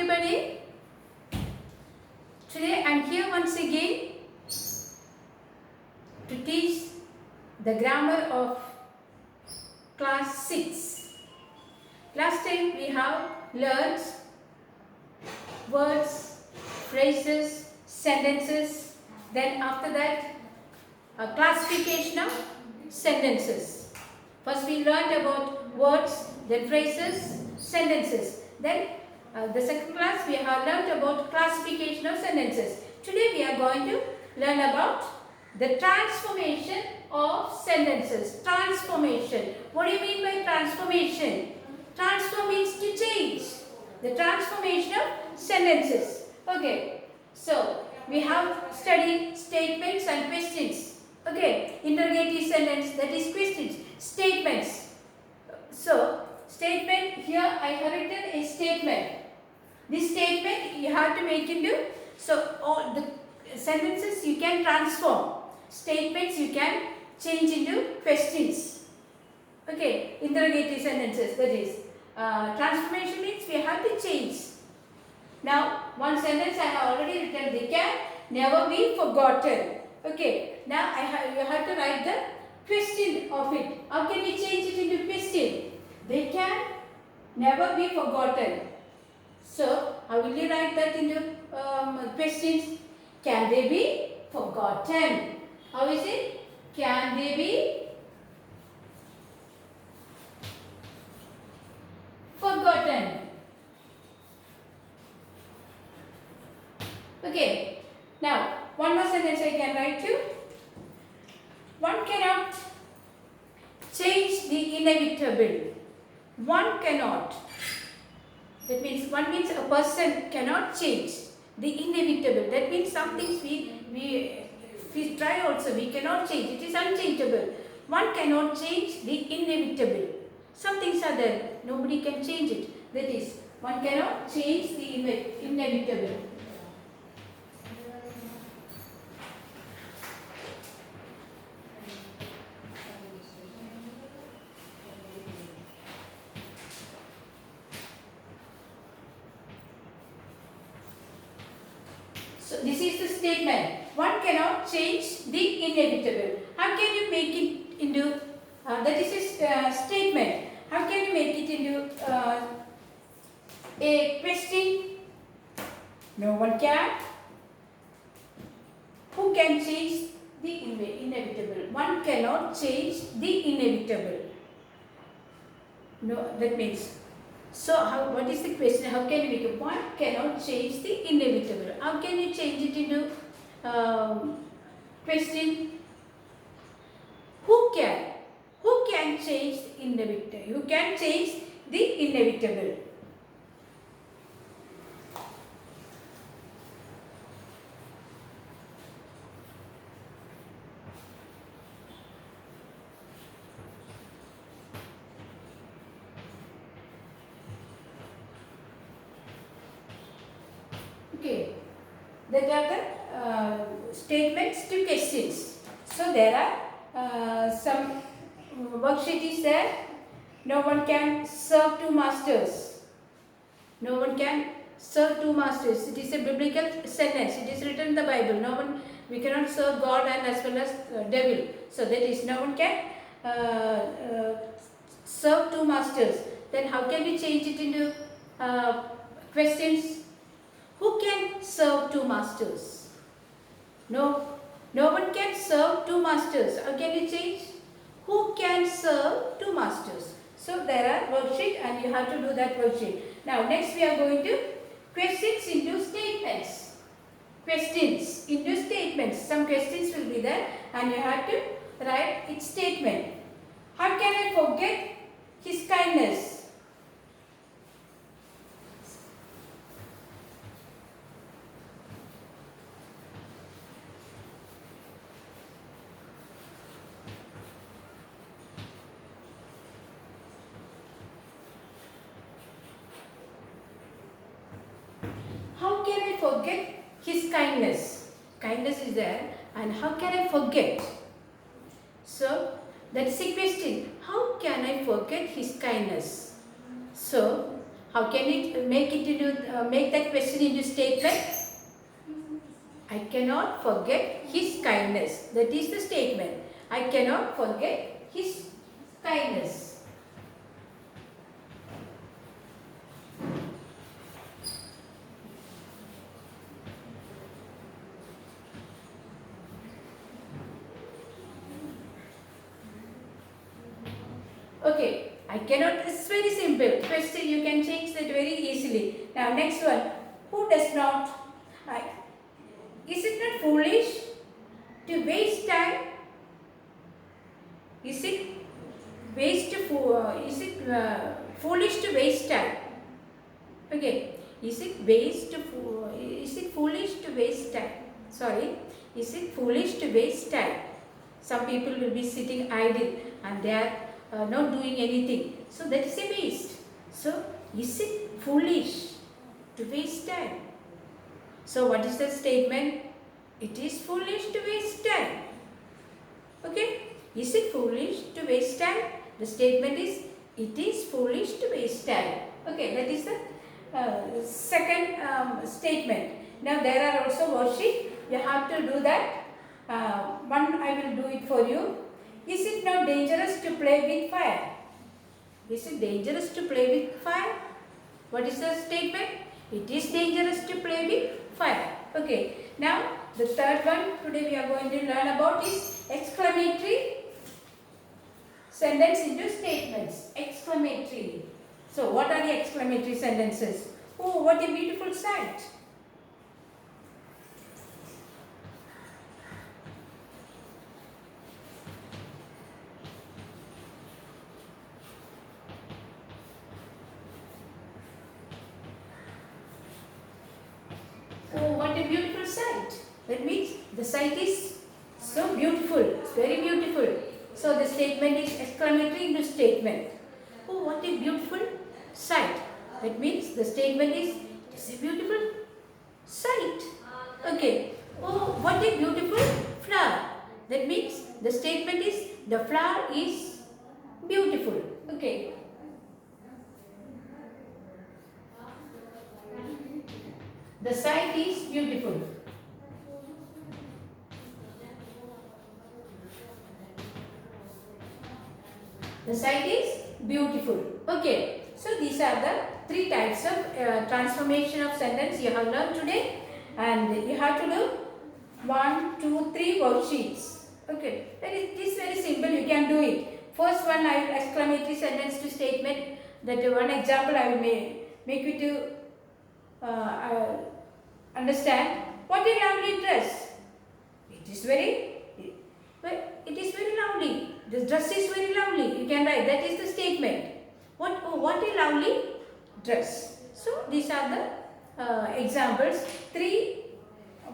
everybody. Today I am here once again to teach the grammar of class 6. Last time we have learned words, phrases, sentences. Then after that a classification of sentences. First we learned about words, then phrases, sentences. Then the second class we have learned about classification of sentences. Today we are going to learn about the transformation of sentences. Transformation. What do you mean by transformation? Transform means to change. The transformation of sentences. Okay. So we have studied statements and questions. Okay. Interrogative sentence, that is questions. Statements. So statement, here I have written a statement. This statement you have to make into, so all the sentences you can transform. Statements you can change into questions. Okay, interrogative sentences, that is. Transformation means we have to change. Now, one sentence I have already written, they can never be forgotten. Okay, now you have to write the question of it. How can we change it into question? They can never be forgotten. So, how will you write that into questions? Can they be forgotten? How is it? Can they be forgotten? Okay. Now, one more sentence I can write to. One cannot change the inevitable. One cannot. That means one means a person cannot change the inevitable. That means some things we try also, we cannot change. It is unchangeable. One cannot change the inevitable. Some things are there. Nobody can change it. That is, one cannot change the inevitable. So this is the statement. One cannot change the inevitable. How can you make it into, that is a statement. How can you make it into a question? No one can. Who can change the inevitable? One cannot change the inevitable. No, that means. So, what is the question? How can you make it? One cannot change the inevitable. How can you change it into question? Who can? Who can change the inevitable? Who can change the inevitable? Okay, that are the statements to questions. So there are some worksheet is there. No one can serve two masters. No one can serve two masters. It is a biblical sentence. It is written in the Bible. No one, we cannot serve God and as well as devil. So that is, no one can serve two masters. Then how can we change it into questions? Who can serve two masters? No one can serve two masters. How can you change? Who can serve two masters? So there are worksheet and you have to do that worksheet. Now next we are going to questions into statements. Questions into statements. Some questions will be there and you have to write its statement. How can I forget his kindness? How can I forget his kindness? Kindness is there, and how can I forget? So, that is a question. How can I forget his kindness? So, How can it make that question into statement? I cannot forget his kindness. That is the statement. I cannot forget his kindness. Okay, I cannot, it's very simple. Question, you can change that very easily. Now, next one. Who does not? Is it not foolish to waste time? Is it foolish to waste time? Okay. Is it foolish to waste time? Sorry. Is it foolish to waste time? Some people will be sitting idle and they are not doing anything. So that is a waste. So is it foolish to waste time? So what is the statement? It is foolish to waste time. Okay. Is it foolish to waste time? The statement is, it is foolish to waste time. Okay, that is the second statement. Now there are also worksheet. You have to do that. One I will do it for you. Is it not dangerous to play with fire? Is it dangerous to play with fire? What is the statement? It is dangerous to play with fire. Okay. Now the third one today we are going to learn about is exclamatory sentence into statements. Exclamatory. So what are the exclamatory sentences? Oh, what a beautiful sight. Oh, what a beautiful sight. That means the sight is so beautiful. It's very beautiful. So the statement is exclamatory into statement. Oh, what a beautiful sight. That means the statement is, it's a beautiful sight. Okay. Oh, what a beautiful flower. That means the statement is, the flower is beautiful. Okay. The sight is beautiful. The sight is beautiful. Okay. So these are the three types of transformation of sentence you have learned today, and you have to do 1, 2, 3 worksheets. Okay. It is very simple. You can do it. First one, I will exclamatory sentence to statement. That one example I will make you to understand. What a lovely dress. It is very lovely. The dress is very lovely. You can write, that is the statement. What a lovely dress. So these are the examples. 3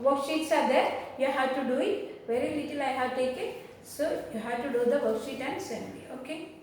worksheets are there. You have to do it. Very little I have taken. So you have to do the worksheet and send me. Okay.